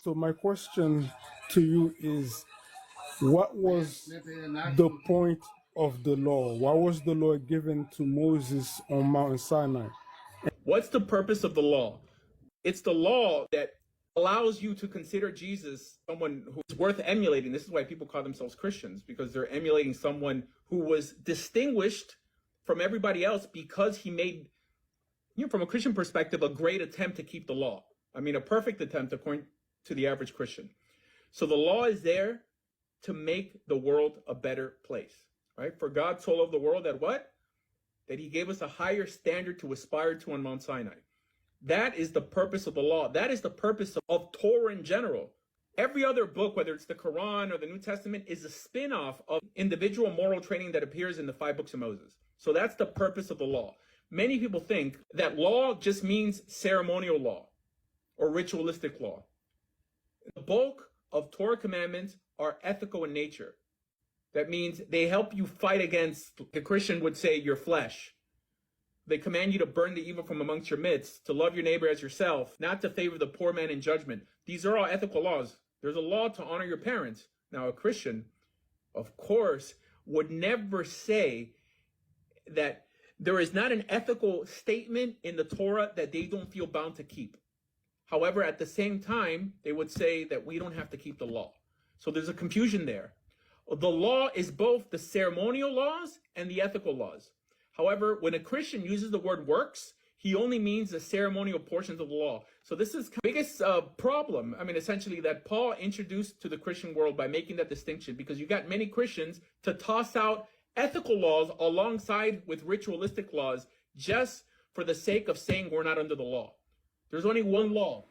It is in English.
So my question to you is, what was the point of the law? Why was the law given to Moses on Mount Sinai? What's the purpose of the law? It's the law that allows you to consider Jesus someone who's worth emulating. This is why people call themselves Christians, because they're emulating someone who was distinguished from everybody else because he made, from a Christian perspective, a great attempt to keep the law. I mean, a perfect attempt according to the average Christian. So the law is there to make the world a better place, right? For God so loved the world that what? That he gave us a higher standard to aspire to on Mount Sinai. That is the purpose of the law. That is the purpose of Torah in general. Every other book, whether it's the Quran or the New Testament, is a spin-off of individual moral training that appears in the 5 books of Moses. So that's the purpose of the law. Many people think that law just means ceremonial law or ritualistic law. The bulk of Torah commandments are ethical in nature. That means they help you fight against, a Christian would say, your flesh. They command you to burn the evil from amongst your midst, to love your neighbor as yourself, not to favor the poor man in judgment. These are all ethical laws. There's a law to honor your parents. Now, a Christian, of course, would never say that there is not an ethical statement in the Torah that they don't feel bound to keep. However, at the same time, they would say that we don't have to keep the law. So there's a confusion there. The law is both the ceremonial laws and the ethical laws. However, when a Christian uses the word works, he only means the ceremonial portions of the law. So this is the biggest problem, essentially, that Paul introduced to the Christian world by making that distinction, because you got many Christians to toss out ethical laws alongside with ritualistic laws just for the sake of saying we're not under the law. There's only one law.